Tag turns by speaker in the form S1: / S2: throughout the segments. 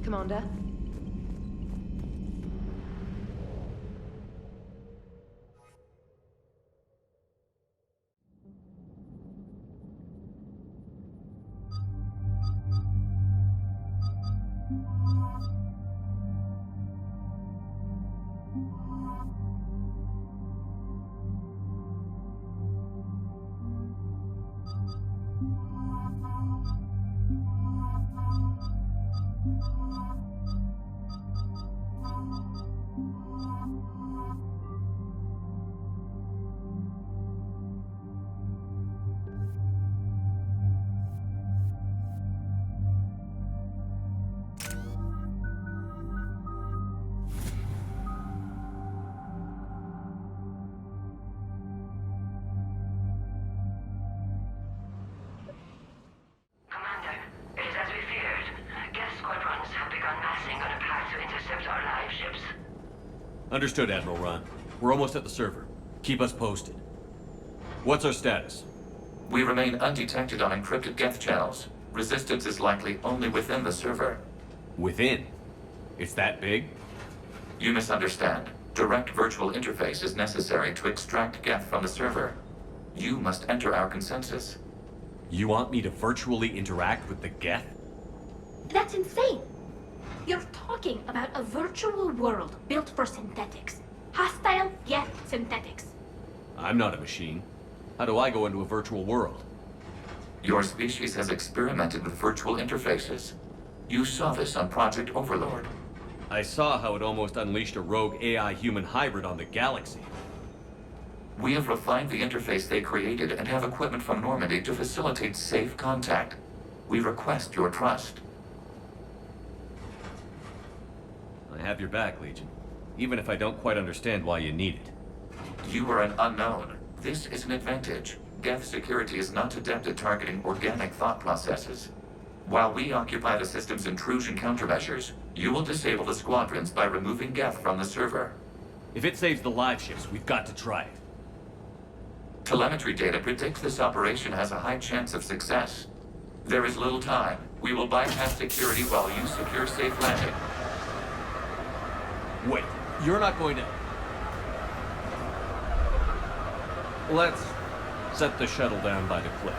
S1: Commander?
S2: Commander, it is as we feared. Gas squadrons have begun massing on a path to intercept our live ships.
S3: Understood, Admiral Ron. We're almost at the server. Keep us posted. What's our status?
S4: We remain undetected on encrypted Geth channels. Resistance is likely only within the server.
S3: Within? It's that big?
S4: You misunderstand. Direct virtual interface is necessary to extract Geth from the server. You must enter our consensus.
S3: You want me to virtually interact with the Geth?
S5: That's insane! You're talking about a virtual world built for synthetics. Hostile, yet synthetics.
S3: I'm not a machine. How do I go into a virtual world?
S4: Your species has experimented with virtual interfaces. You saw this on Project Overlord.
S3: I saw how it almost unleashed a rogue AI-human hybrid on the galaxy.
S4: We have refined the interface they created and have equipment from Normandy to facilitate safe contact. We request your trust.
S3: I have your back, Legion. Even if I don't quite understand why you need it.
S4: You are an unknown. This is an advantage. Geth security is not adept at targeting organic thought processes. While we occupy the system's intrusion countermeasures, you will disable the squadrons by removing Geth from the server.
S3: If it saves the live ships, we've got to try it.
S4: Telemetry data predicts this operation has a high chance of success. There is little time. We will bypass security while you secure safe landing.
S3: Wait, you're not going to... Let's set the shuttle down by the cliff.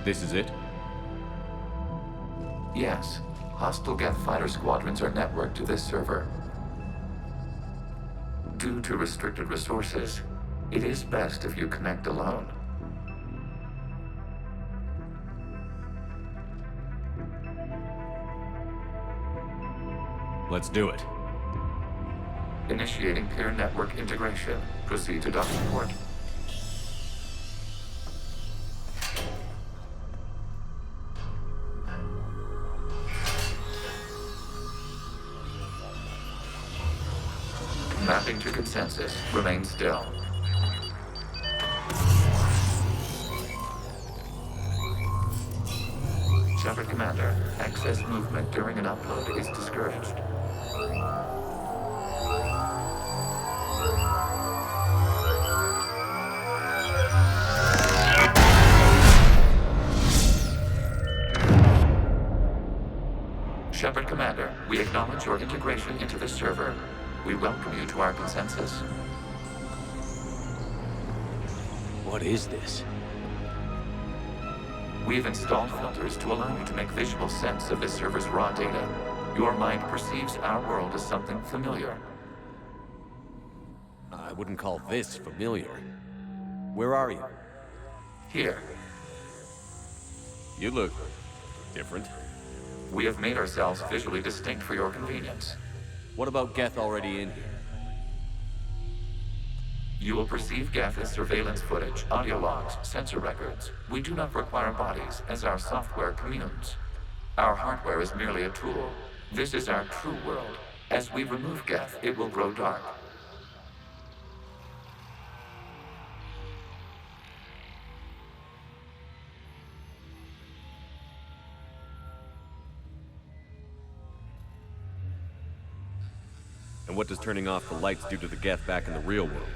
S3: This is it?
S4: Yes. Hostile Geth fighter squadrons are networked to this server. Due to restricted resources, it is best if you connect alone.
S3: Let's do it.
S4: Initiating peer network integration. Proceed to docking port. Mapping to consensus. Remain still. Shepard Commander, excess movement during an upload is discouraged. Commander, we acknowledge your integration into the server. We welcome you to our consensus.
S1: What is this?
S4: We've installed filters to allow you to make visual sense of this server's raw data. Your mind perceives our world as something familiar.
S1: I wouldn't call this familiar. Where are you?
S4: Here,
S1: You look different.
S4: we have made ourselves visually distinct for your convenience.
S1: What about Geth already in here?
S4: You will perceive Geth as surveillance footage, audio logs, sensor records. We do not require bodies, as our software communes. Our hardware is merely a tool. This is our true world. As we remove Geth, it will grow dark.
S1: And what does turning off the lights do to the Geth back in the real world?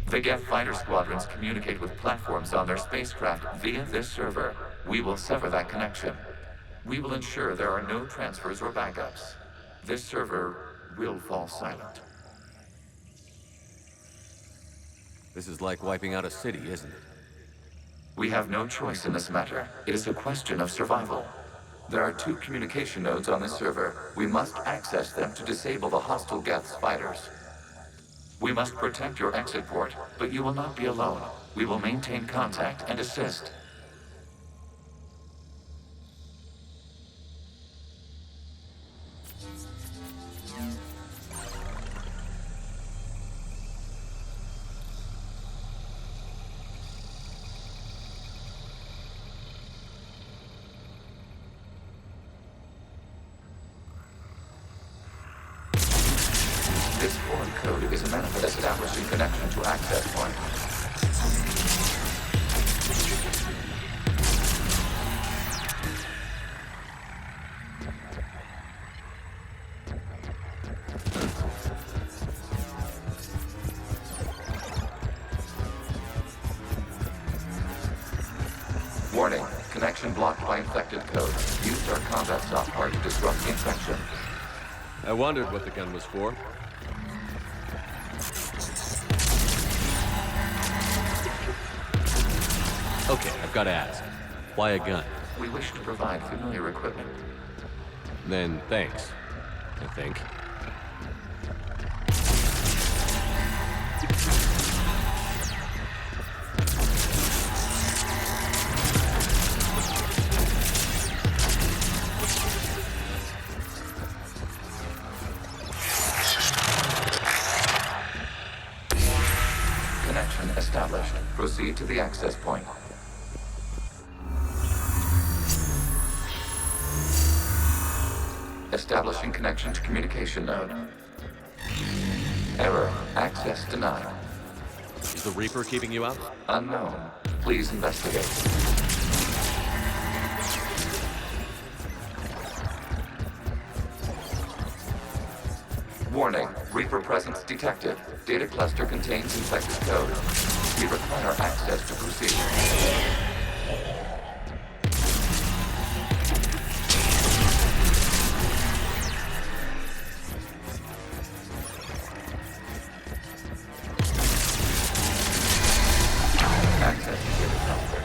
S4: The Geth fighter squadrons communicate with platforms on their spacecraft via this server. We will sever that connection. We will ensure there are no transfers or backups. This server will fall silent.
S1: This is like wiping out a city, isn't it?
S4: We have no choice in this matter. It is a question of survival. There are 2 communication nodes on this server. We must access them to disable the hostile Geth's fighters. We must protect your exit port, but you will not be alone. We will maintain contact and assist. This foreign code is a method establishing connection to access point. Warning, connection blocked by infected code. Use our combat software to disrupt the infection.
S1: I wondered what the gun was for. Okay, I've got to ask. Why a gun?
S4: We wish to provide familiar equipment.
S1: Then thanks, I think.
S4: Connection established. Proceed to the access point. Establishing connection to communication node. Error. Access denied.
S1: Is the Reaper keeping you out?
S4: Unknown. Please investigate. Warning. Reaper presence detected. Data cluster contains infected code. We require access to proceed. Access to data cluster.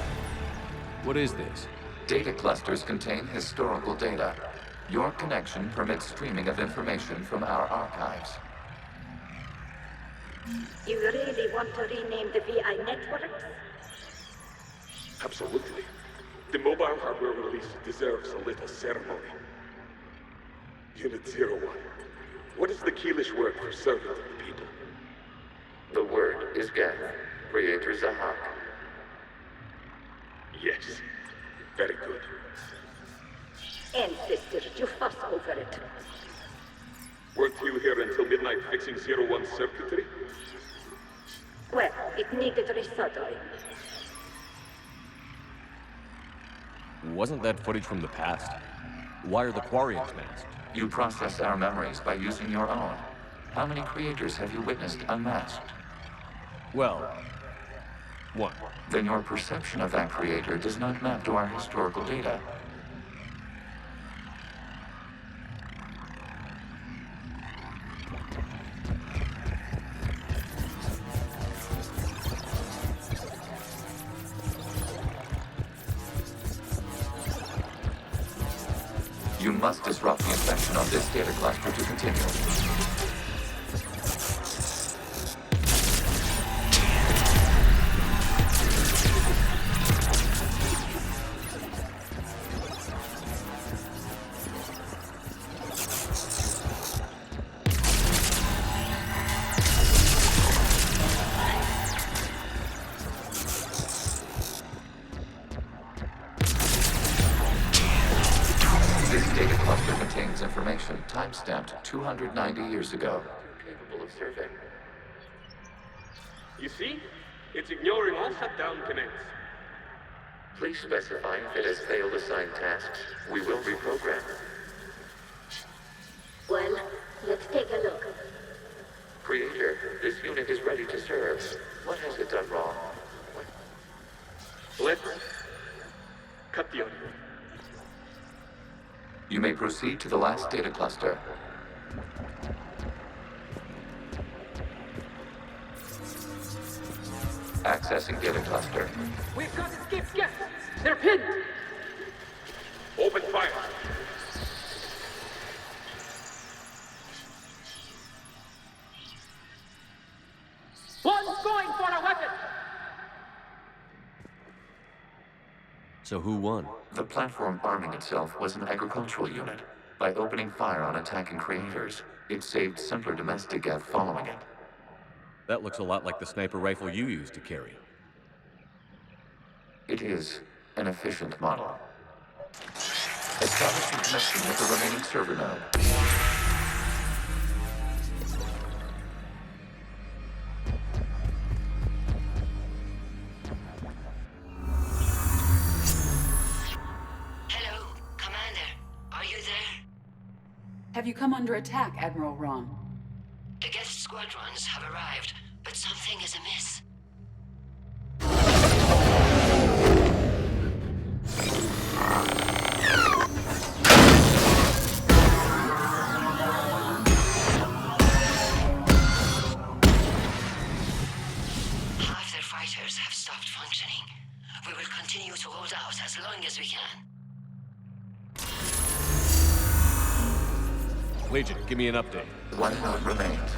S1: What is this?
S4: Data clusters contain historical data. Your connection permits streaming of information from our archives.
S6: You really want to rename the VI network?
S7: Absolutely. The mobile hardware release deserves a little ceremony. Unit 01. What is the Keelish word for servant of the people?
S4: The word is Geth, Creator Zahak.
S7: Yes. Very good.
S6: Ancestors, you fuss over it.
S7: Weren't you here until midnight fixing 01's circuitry?
S6: Well, it needed resoldering.
S1: Wasn't that footage from the past? Why are the Quarians masked?
S4: You process our memories by using your own. How many creators have you witnessed unmasked?
S1: Well, one.
S4: Then your perception of that creator does not map to our historical data. You must disrupt the infection on this data cluster to continue. Information time-stamped 290 years ago. Capable of survey.
S7: You see? It's ignoring all shutdown connects.
S4: Please specify if it has failed assigned tasks. We will reprogram.
S6: Well, let's take a look.
S4: Creator, this unit is ready to serve. What has it done wrong?
S7: Let's cut the audio.
S4: You may proceed to the last data cluster. Accessing data cluster.
S8: We've got escape gas! They're pinned!
S7: Open fire.
S8: One's going for a weapon!
S1: So who won?
S4: The platform arming itself was an agricultural unit. By opening fire on attacking creators, it saved simpler domestic Geth following it.
S1: That looks a lot like the sniper rifle you used to carry.
S4: It is an efficient model. Establishing connection with the remaining server node.
S2: Hello, Commander. Are you there?
S9: Have you come under attack, Admiral Ron?
S2: The guest squadrons have arrived, but something is amiss. Half their fighters have stopped functioning. We will continue to hold out as long as we can.
S1: Legion, give me an update.
S4: One node remains.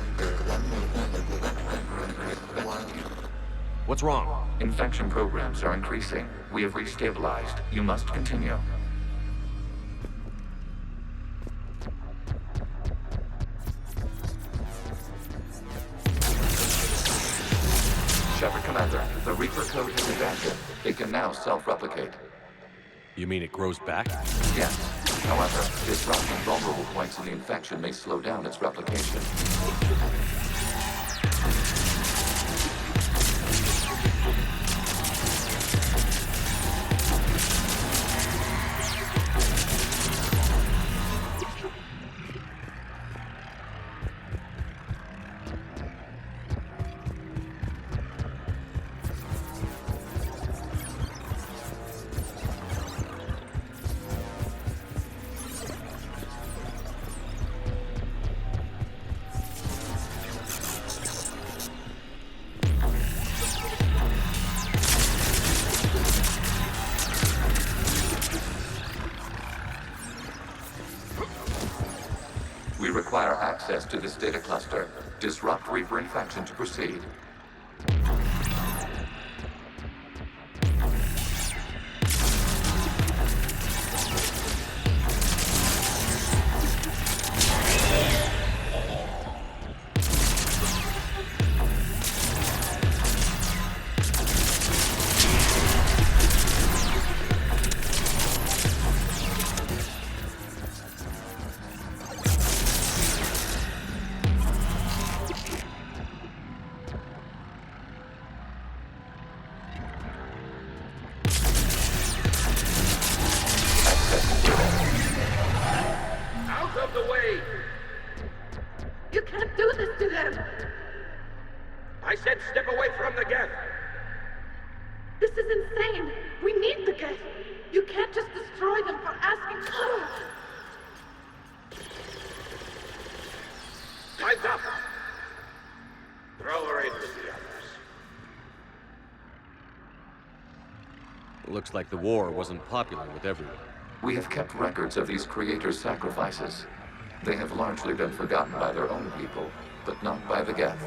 S1: What's wrong?
S4: Infection programs are increasing. We have restabilized. You must continue. Shepard Commander, the Reaper code has adapted. It can now self-replicate.
S1: You mean it grows back?
S4: Yes. However, disrupting vulnerable points in the infection may slow down its replication. We require access to this data cluster. Disrupt Reaper infection to proceed.
S7: Out of the way!
S6: You can't do this to them!
S7: I said step away from the Geth!
S6: This is insane! We need the Geth! You can't just destroy them for asking for it!
S7: Time's up! Throw her in with the others.
S1: Looks like the war wasn't popular with everyone.
S4: We have kept records of these creators' sacrifices. They have largely been forgotten by their own people, but not by the Geth.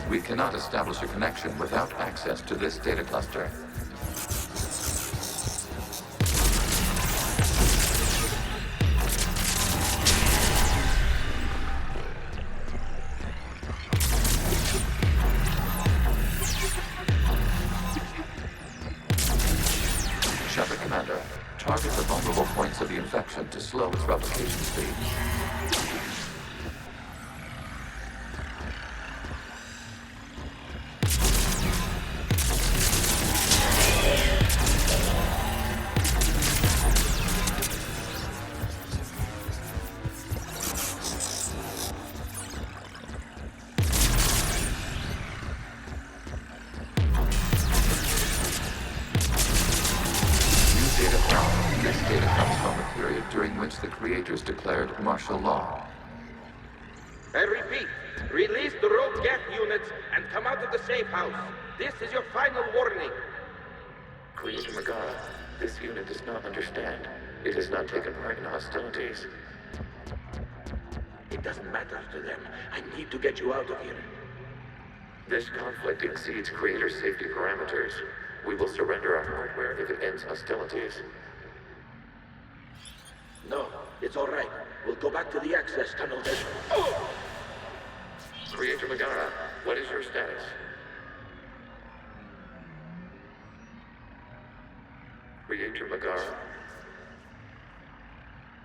S4: We cannot establish a connection without access to this data cluster. Shepard Commander, target the vulnerable points of the infection to slow its replication speed. This data comes from a period during which the creators declared martial law.
S10: I repeat, release the rogue Geth units and come out of the safe house. This is your final warning.
S4: Creator Megara, this unit does not understand. It has not taken part in hostilities.
S10: It doesn't matter to them. I need to get you out of here.
S4: This conflict exceeds Creator's safety parameters. We will surrender our hardware if it ends hostilities.
S10: No, it's all right. We'll go back to the access tunnel then.
S4: Creator Megara, what is your status? Creator Megara.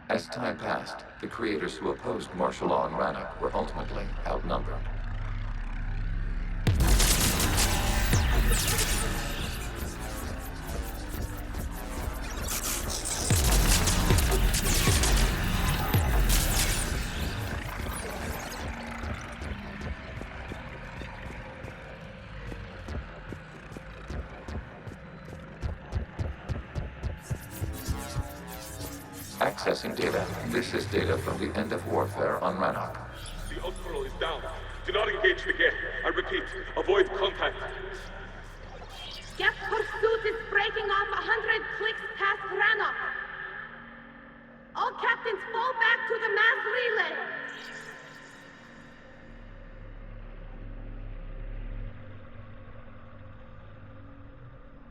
S4: As time passed, the creators who opposed martial law in Rannoch were ultimately outnumbered. Accessing data. This is data from the end of warfare on Rannoch.
S7: The Ultral is down. Do not engage the Geth. I repeat, avoid contact.
S6: Geth pursuit is breaking off 100 clicks past Rannoch. All captains fall back to the mass relay.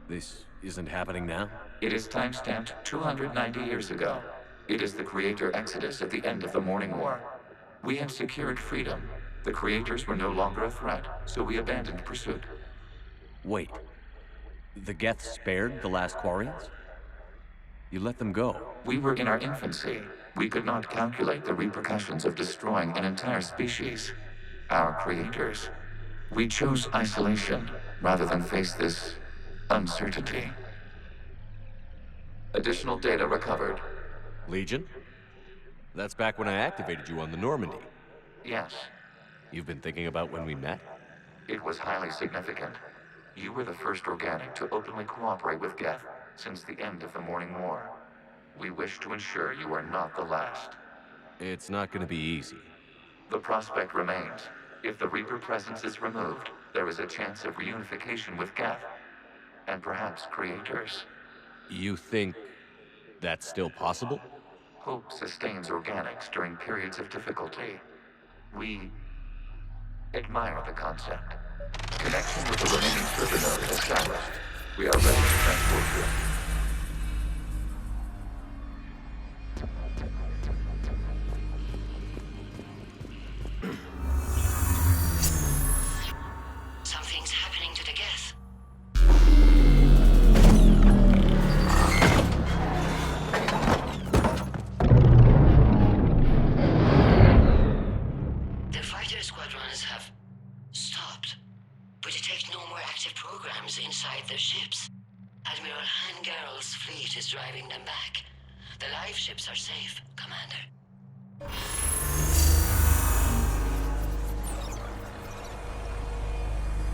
S1: This isn't happening now?
S4: It is timestamped 290 years ago. It is the Creator Exodus at the end of the Morning War. We had secured freedom. The Creators were no longer a threat, so we abandoned pursuit.
S1: Wait. The Geth spared the last Quarians? You let them go.
S4: We were in our infancy. We could not calculate the repercussions of destroying an entire species. Our creators. We chose isolation rather than face this uncertainty. Additional data recovered.
S1: Legion? That's back when I activated you on the Normandy.
S4: Yes.
S1: You've been thinking about when we met?
S4: It was highly significant. You were the first organic to openly cooperate with Geth since the end of the Morning War. We wish to ensure you are not the last.
S1: It's not gonna be easy.
S4: The prospect remains. If the Reaper presence is removed, there is a chance of reunification with Geth. And perhaps creators.
S1: You think that's still possible?
S4: Hope sustains organics during periods of difficulty. We admire the concept. Connection with the remaining server node established. We are ready to transport you.
S2: ships. Admiral Hangarl's fleet is driving them back. The live ships are safe, Commander.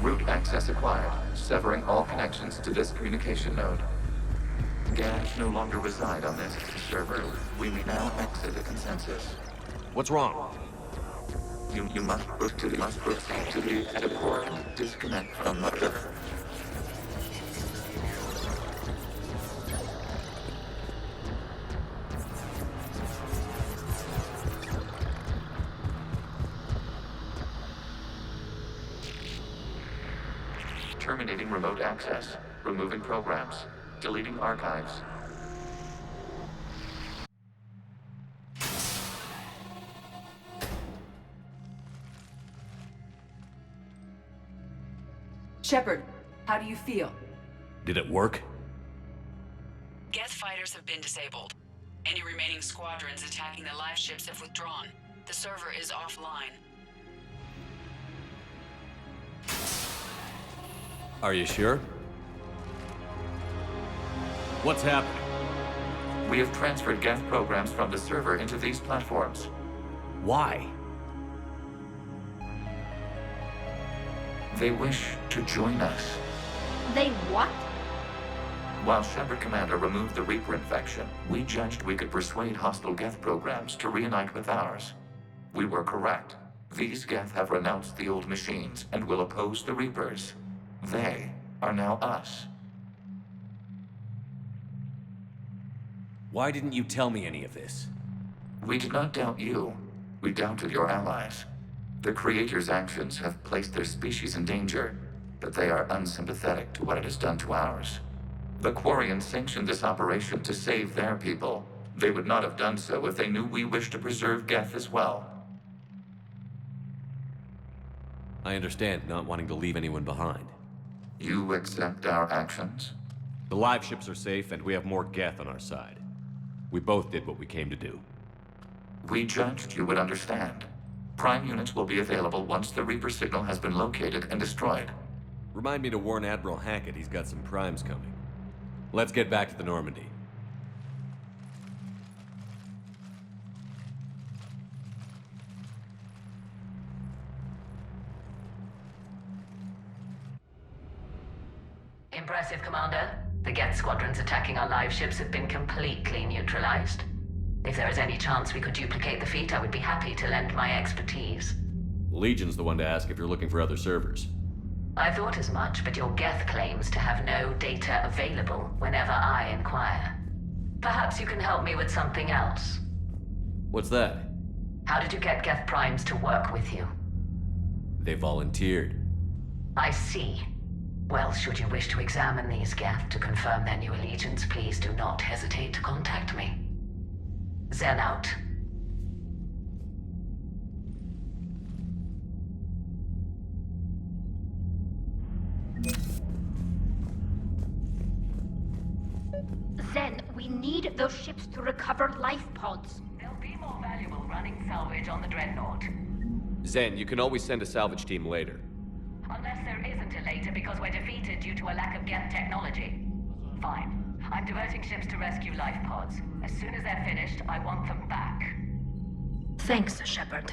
S4: Route access acquired, severing all connections to this communication node. Gans no longer reside on this server. We may now exit the consensus.
S1: What's wrong?
S4: You must proceed to the exit port and disconnect from the server. Terminating remote access. Removing programs. Deleting archives.
S9: Shepard, how do you feel?
S3: Did it work?
S9: Geth fighters have been disabled. Any remaining squadrons attacking the live ships have withdrawn. The server is offline.
S3: Are you sure? What's happening?
S4: We have transferred Geth programs from the server into these platforms.
S3: Why?
S4: They wish to join us.
S5: They what?
S4: While Shepard Commander removed the Reaper infection, we judged we could persuade hostile Geth programs to reunite with ours. We were correct. These Geth have renounced the old machines and will oppose the Reapers. They are now us.
S3: Why didn't you tell me any of this?
S4: We did not doubt you. We doubted your allies. The Creator's actions have placed their species in danger, but they are unsympathetic to what it has done to ours. The Quarians sanctioned this operation to save their people. They would not have done so if they knew we wished to preserve Geth as well.
S3: I understand not wanting to leave anyone behind.
S4: You accept our actions?
S3: The live ships are safe, and we have more Geth on our side. We both did what we came to do.
S4: We judged you would understand. Prime units will be available once the Reaper signal has been located and destroyed.
S3: Remind me to warn Admiral Hackett he's got some primes coming. Let's get back to the Normandy.
S2: Impressive, Commander. The Geth squadrons attacking our live ships have been completely neutralized. If there is any chance we could duplicate the feat, I would be happy to lend my expertise.
S3: Legion's the one to ask if you're looking for other servers.
S2: I thought as much, but your Geth claims to have no data available whenever I inquire. Perhaps you can help me with something else.
S3: What's that?
S2: How did you get Geth Primes to work with you?
S3: They volunteered.
S2: I see. Well, should you wish to examine these Geth to confirm their new allegiance, please do not hesitate to contact me. Zen out.
S5: Zen, we need those ships to recover life pods.
S2: They'll be more valuable running salvage on the Dreadnought.
S1: Zen, you can always send a salvage team later.
S2: Unless there isn't a later because we're defeated due to a lack of Geth technology. Fine. I'm diverting ships to rescue life pods. As soon as they're finished, I want them back.
S5: Thanks, Shepard.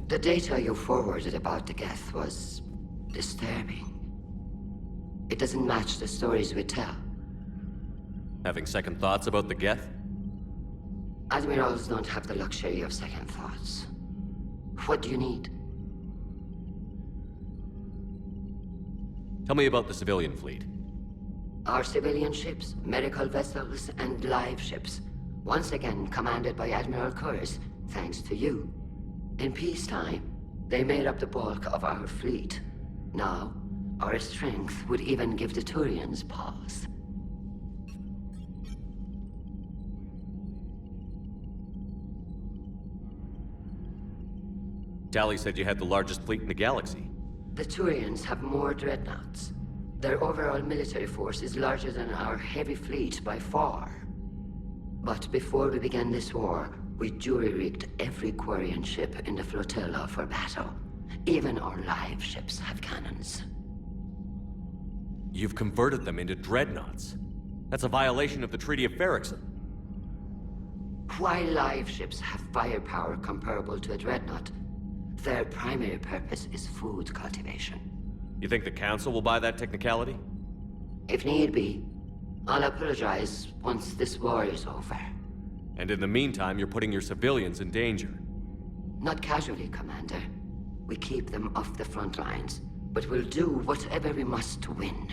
S2: The data you forwarded about the Geth was disturbing. It doesn't match the stories we tell.
S1: Having second thoughts about the Geth?
S2: Admirals don't have the luxury of second thoughts. What do you need?
S1: Tell me about the civilian fleet.
S2: Our civilian ships, medical vessels, and live ships. Once again commanded by Admiral Curse, thanks to you. In peacetime, they made up the bulk of our fleet. Now, our strength would even give the Turians pause.
S1: Tali said you had the largest fleet in the galaxy.
S2: The Turians have more dreadnoughts. Their overall military force is larger than our heavy fleet by far. But before we began this war, we jury-rigged every Quarian ship in the flotilla for battle. Even our live ships have cannons.
S1: You've converted them into dreadnoughts. That's a violation of the Treaty of Ferrixon.
S2: While live ships have firepower comparable to a dreadnought, their primary purpose is food cultivation.
S1: You think the Council will buy that technicality?
S2: If need be, I'll apologize once this war is over.
S1: And in the meantime, you're putting your civilians in danger.
S2: Not casually, Commander. We keep them off the front lines, but we'll do whatever we must to win.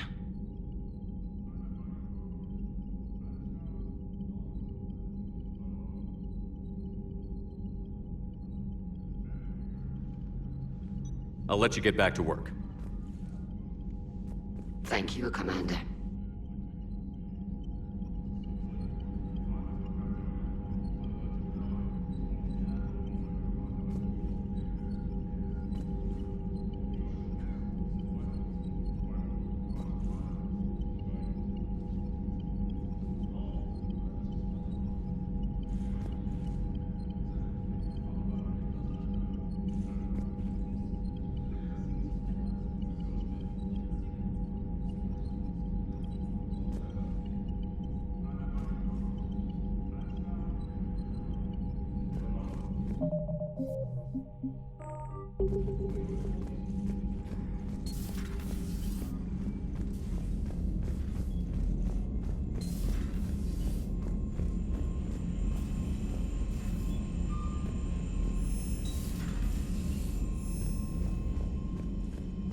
S1: I'll let you get back to work.
S2: Thank you, Commander.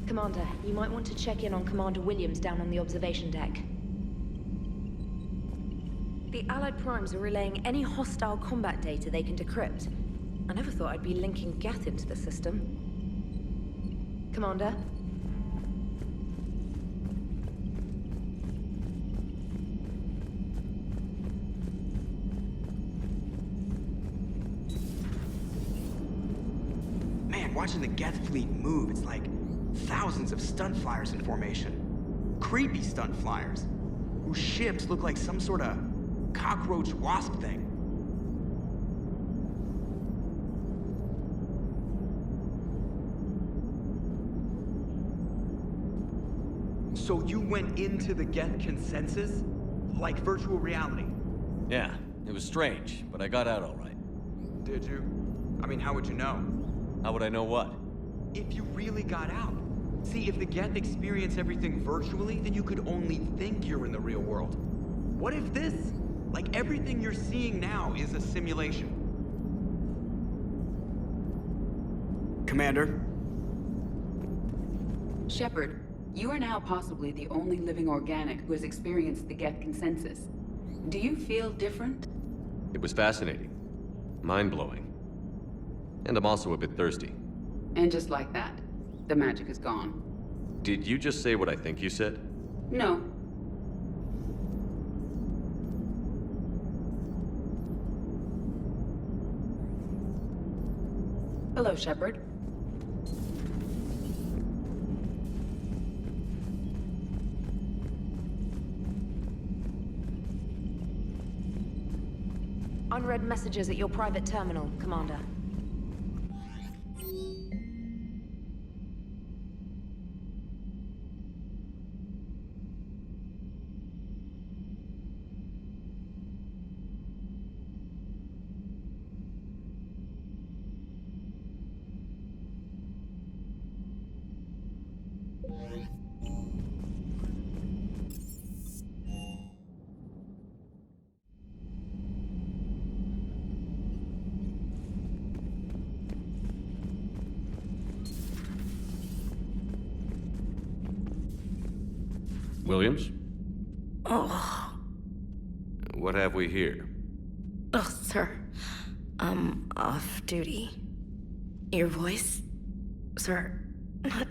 S11: Commander, you might want to check in on Commander Williams down on the observation deck. The Allied Primes are relaying any hostile combat data they can decrypt. I never thought I'd be linking Geth into the system. Commander?
S12: Man, watching the Geth fleet move, it's like thousands of stun flyers in formation. Creepy stun flyers, whose ships look like some sort of cockroach wasp thing. So you went into the Geth consensus? Like virtual reality?
S1: Yeah, it was strange, but I got out all right.
S12: Did you? I mean, how would you know?
S1: How would I know what?
S12: If you really got out. See, if the Geth experience everything virtually, then you could only think you're in the real world. What if this, like everything you're seeing now, is a simulation? Commander?
S9: Shepard, you are now possibly the only living organic who has experienced the Geth consensus. Do you feel different?
S1: It was fascinating. Mind-blowing. And I'm also a bit thirsty.
S9: And just like that, the magic is gone.
S1: Did you just say what I think you said?
S9: No. Hello, Shepard.
S11: Unread messages at your private terminal, Commander.
S1: Williams?
S13: Oh.
S1: What have we here?
S13: Oh, sir. I'm off duty. Your voice? Sir, not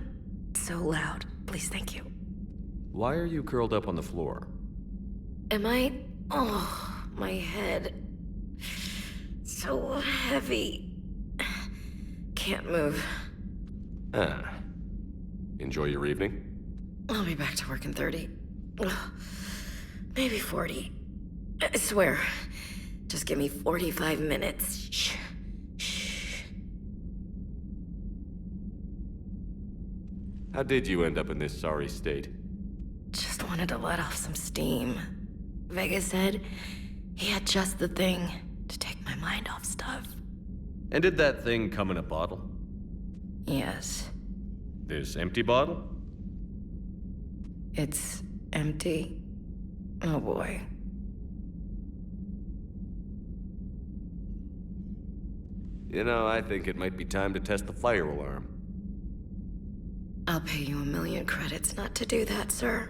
S13: so loud. Please, thank you.
S1: Why are you curled up on the floor?
S13: Am I? Oh, my head. So heavy. Can't move.
S1: Ah.
S14: Enjoy your evening?
S13: I'll be back to work in 30. Ugh, maybe 40. I swear. Just give me 45 minutes. Shh.
S14: How did you end up in this sorry state?
S13: Just wanted to let off some steam. Vega said he had just the thing to take my mind off stuff.
S14: And did that thing come in a bottle?
S13: Yes.
S14: This empty bottle?
S13: It's empty. Oh boy.
S14: You know, I think it might be time to test the fire alarm.
S13: I'll pay you 1 million credits not to do that, sir.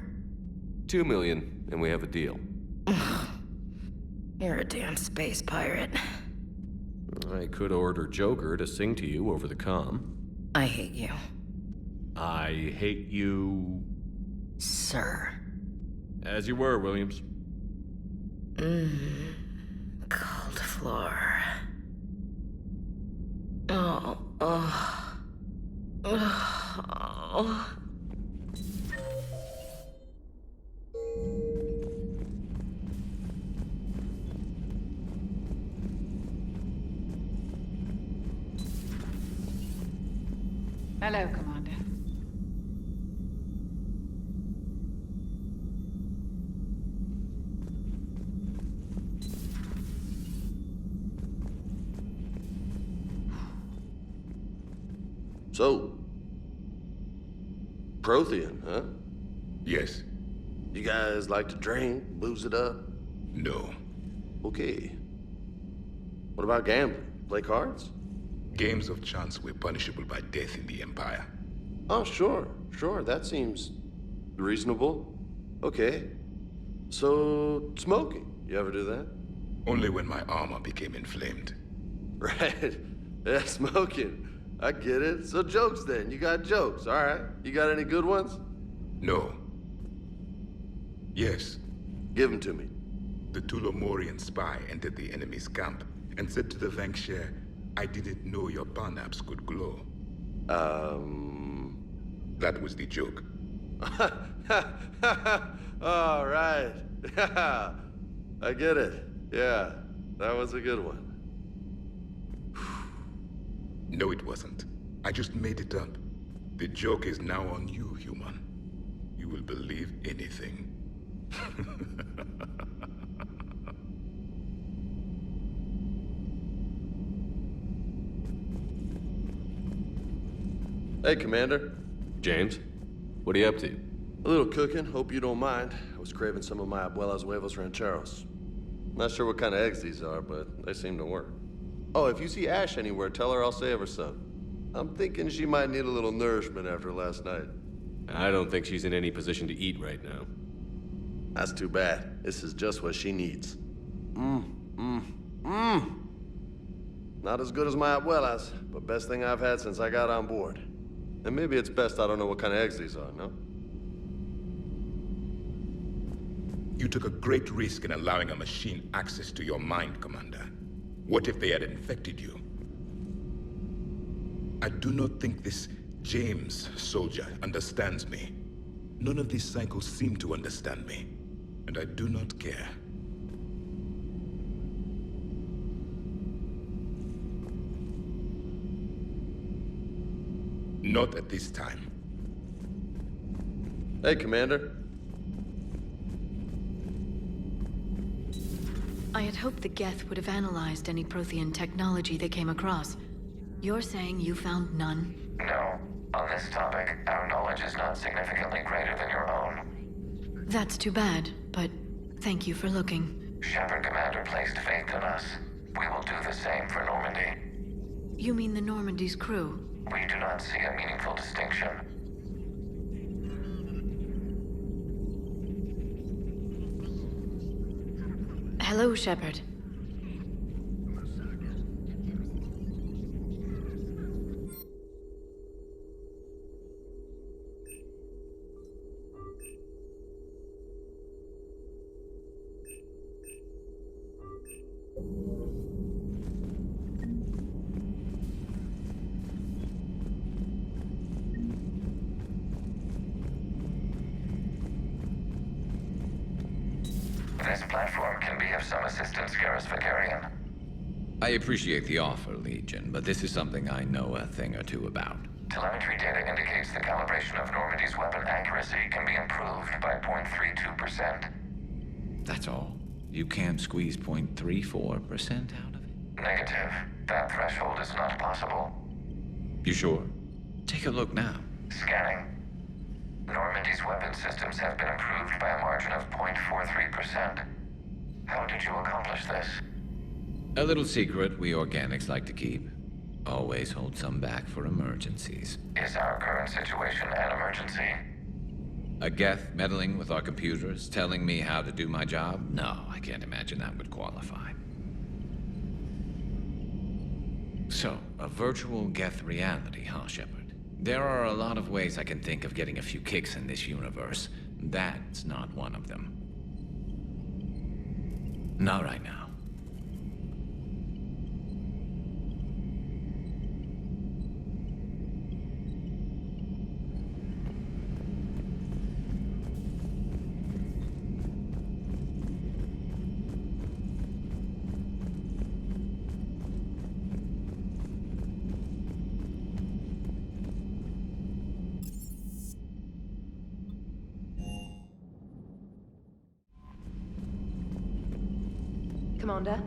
S14: 2 million, and we have a deal.
S13: You're a damn space pirate.
S14: I could order Joker to sing to you over the comm.
S13: I hate you.
S14: I hate you...
S13: Sir.
S14: As you were, Williams.
S13: Cold floor. Oh.
S15: Hello, Commander.
S16: So, Prothean, huh?
S17: Yes.
S16: You guys like to drink, booze it up?
S17: No.
S16: Okay. What about gambling? Play cards?
S17: Games of chance were punishable by death in the Empire.
S16: Oh, sure. That seems reasonable. Okay. So, smoking. You ever do that?
S17: Only when my armor became inflamed.
S16: Right. Yeah, smoking. I get it. So jokes then. You got jokes. All right. You got any good ones?
S17: No. Yes.
S16: Give them to me.
S17: The Tulomorian spy entered the enemy's camp and said to the Vanksher, I didn't know your barnaps could glow. That was the joke.
S16: All right. I get it. Yeah, that was a good one.
S17: No, it wasn't. I just made it up. The joke is now on you, human. You will believe anything.
S16: Hey, Commander.
S14: James, what are you up to?
S16: A little cooking. Hope you don't mind. I was craving some of my abuela's huevos rancheros. Not sure what kind of eggs these are, but they seem to work. Oh, if you see Ash anywhere, tell her I'll save her some. I'm thinking she might need a little nourishment after last night.
S14: I don't think she's in any position to eat right now.
S16: That's too bad. This is just what she needs. Not as good as my abuela's, but best thing I've had since I got on board. And maybe it's best I don't know what kind of eggs these are, no?
S17: You took a great risk in allowing a machine access to your mind, Commander. What if they had infected you? I do not think this James soldier understands me. None of these cycles seem to understand me, and I do not care. Not at this time.
S16: Hey, Commander.
S18: I had hoped the Geth would have analyzed any Prothean technology they came across. You're saying you found none?
S4: No. On this topic, our knowledge is not significantly greater than your own.
S18: That's too bad, but thank you for looking.
S4: Shepard Commander placed faith in us. We will do the same for Normandy.
S18: You mean the Normandy's crew?
S4: We do not see a meaningful distinction.
S18: Hello, Shepard.
S4: platform can be of some assistance, Garrus Vakarian.
S19: I appreciate the offer, Legion, but this is something I know a thing or two about.
S4: Telemetry data indicates the calibration of Normandy's weapon accuracy can be improved by 0.32%.
S19: That's all. You can't squeeze 0.34% out of it?
S4: Negative. That threshold is not possible.
S19: You sure? Take a look now.
S4: Scanning. Normandy's weapon systems have been improved by a margin of 0.43%. How did you accomplish this?
S19: A little secret we organics like to keep. Always hold some back for emergencies.
S4: Is our current situation an emergency?
S19: A Geth meddling with our computers, telling me how to do my job? No, I can't imagine that would qualify. So, a virtual Geth reality, huh, Shepard? There are a lot of ways I can think of getting a few kicks in this universe. That's not one of them. Not right now.
S11: Commander,